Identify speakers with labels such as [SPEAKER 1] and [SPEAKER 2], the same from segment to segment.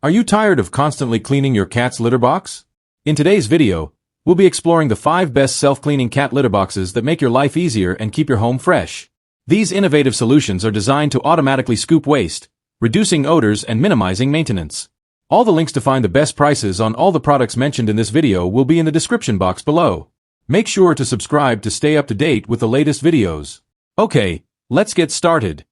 [SPEAKER 1] Are you tired of constantly cleaning your cat's litter box? In today's video, we'll be exploring the 5 best self-cleaning cat litter boxes that make your life easier and keep your home fresh. These innovative solutions are designed to automatically scoop waste, reducing odors and minimizing maintenance. All the links to find the best prices on all the products mentioned in this video will be in the description box below. Make sure to subscribe to stay up to date with the latest videos. Okay, let's get started.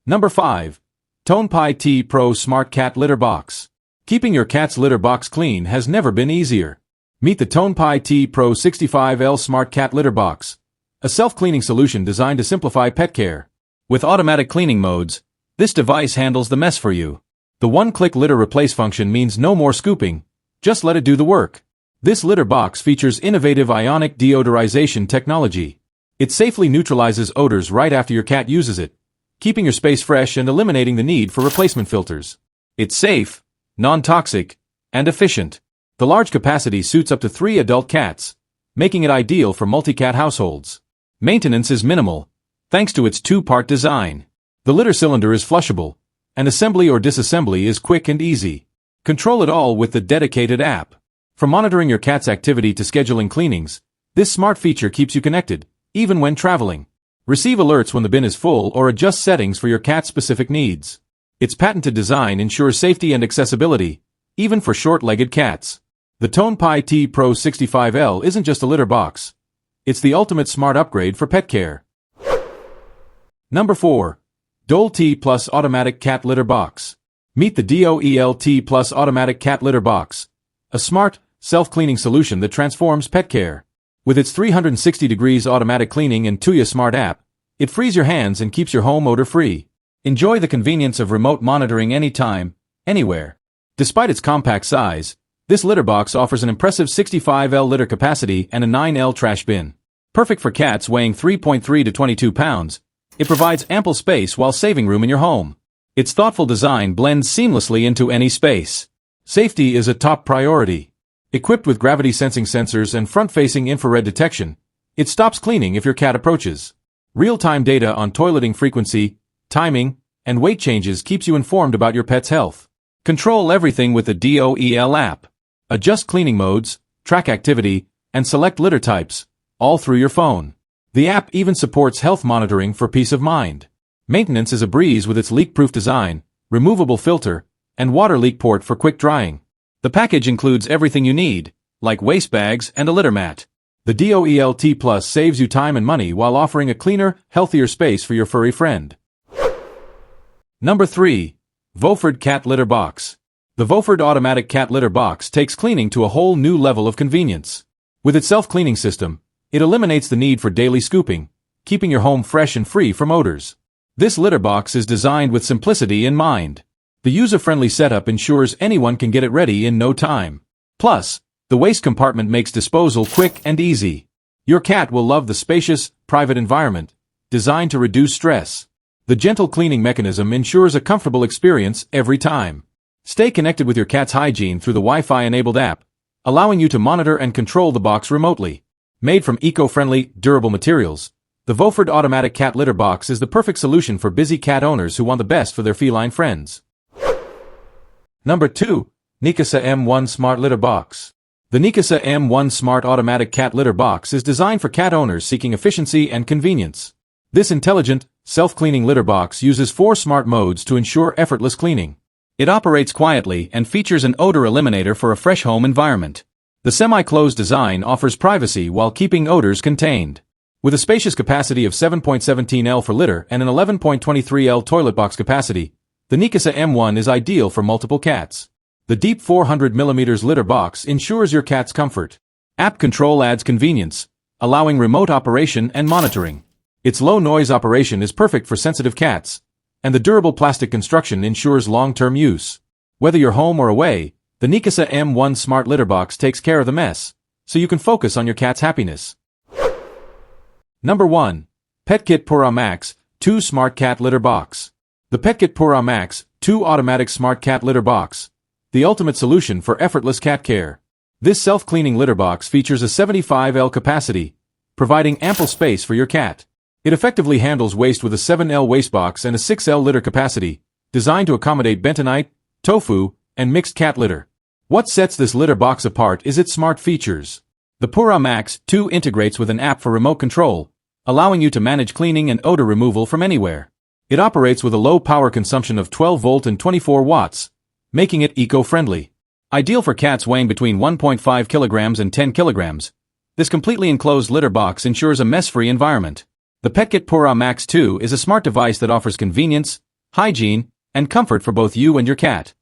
[SPEAKER 1] Number 5. Tonepie T Pro Smart Cat Litter Box. Keeping your cat's litter box clean has never been easier. Meet the Tonepie T Pro 65L Smart Cat Litter Box, a self-cleaning solution designed to simplify pet care. With automatic cleaning modes, this device handles the mess for you. The one-click litter replace function means no more scooping, just let it do the work. This litter box features innovative ionic deodorization technology. It safely neutralizes odors right after your cat uses it, keeping your space fresh and eliminating the need for replacement filters. It's safe, non-toxic, and efficient. The large capacity suits up to 3 adult cats, making it ideal for multi-cat households. Maintenance is minimal, thanks to its 2-part design. The litter cylinder is flushable, and assembly or disassembly is quick and easy. Control it all with the dedicated app. From monitoring your cat's activity to scheduling cleanings, this smart feature keeps you connected, even when traveling. Receive alerts when the bin is full or adjust settings for your cat's specific needs. Its patented design ensures safety and accessibility, even for short-legged cats. The Tonepie T Pro 65L isn't just a litter box. It's the ultimate smart upgrade for pet care. Number 4. Doel T Plus Automatic Cat Litter Box. Meet the Doel T Plus Automatic Cat Litter Box, a smart, self-cleaning solution that transforms pet care. With its 360 degrees automatic cleaning and PURA smart app, it frees your hands and keeps your home odor-free. Enjoy the convenience of remote monitoring anytime, anywhere. Despite its compact size, this litter box offers an impressive 65L litter capacity and a 9L trash bin. Perfect for cats weighing 3.3 to 22 pounds, it provides ample space while saving room in your home. Its thoughtful design blends seamlessly into any space. Safety is a top priority. Equipped with gravity-sensing sensors and front-facing infrared detection, it stops cleaning if your cat approaches. Real-time data on toileting frequency, timing, and weight changes keeps you informed about your pet's health. Control everything with the Doel app. Adjust cleaning modes, track activity, and select litter types, all through your phone. The app even supports health monitoring for peace of mind. Maintenance is a breeze with its leak-proof design, removable filter, and water leak port for quick drying. The package includes everything you need, like waste bags and a litter mat. The Doel T Plus saves you time and money while offering a cleaner, healthier space for your furry friend. Number 3. Voford Cat Litter Box. The Voford Automatic Cat Litter Box takes cleaning to a whole new level of convenience. With its self-cleaning system, it eliminates the need for daily scooping, keeping your home fresh and free from odors. This litter box is designed with simplicity in mind. The user-friendly setup ensures anyone can get it ready in no time. Plus, the waste compartment makes disposal quick and easy. Your cat will love the spacious, private environment, designed to reduce stress. The gentle cleaning mechanism ensures a comfortable experience every time. Stay connected with your cat's hygiene through the Wi-Fi-enabled app, allowing you to monitor and control the box remotely. Made from eco-friendly, durable materials, the Voford Automatic Cat Litter Box is the perfect solution for busy cat owners who want the best for their feline friends. Number 2. Neakasa M1 Smart Litter Box. The Neakasa M1 Smart Automatic Cat Litter Box is designed for cat owners seeking efficiency and convenience. This intelligent, self-cleaning litter box uses 4 smart modes to ensure effortless cleaning. It operates quietly and features an odor eliminator for a fresh home environment. The semi-closed design offers privacy while keeping odors contained. With a spacious capacity of 7.17L for litter and an 11.23L toilet box capacity, the Neakasa M1 is ideal for multiple cats. The deep 400mm litter box ensures your cat's comfort. App control adds convenience, allowing remote operation and monitoring. Its low-noise operation is perfect for sensitive cats, and the durable plastic construction ensures long-term use. Whether you're home or away, the Neakasa M1 Smart Litter Box takes care of the mess, so you can focus on your cat's happiness. Number 1. Petkit PURA Max 2 Smart Cat Litter Box. The Petkit PURA Max 2 Automatic Smart Cat Litter Box, the ultimate solution for effortless cat care. This self-cleaning litter box features a 75L capacity, providing ample space for your cat. It effectively handles waste with a 7L waste box and a 6L litter capacity, designed to accommodate bentonite, tofu, and mixed cat litter. What sets this litter box apart is its smart features. The PURA Max 2 integrates with an app for remote control, allowing you to manage cleaning and odor removal from anywhere. It operates with a low power consumption of 12 volt and 24 watts, making it eco-friendly. Ideal for cats weighing between 1.5 kilograms and 10 kilograms, this completely enclosed litter box ensures a mess-free environment. The Petkit PURA Max 2 is a smart device that offers convenience, hygiene, and comfort for both you and your cat.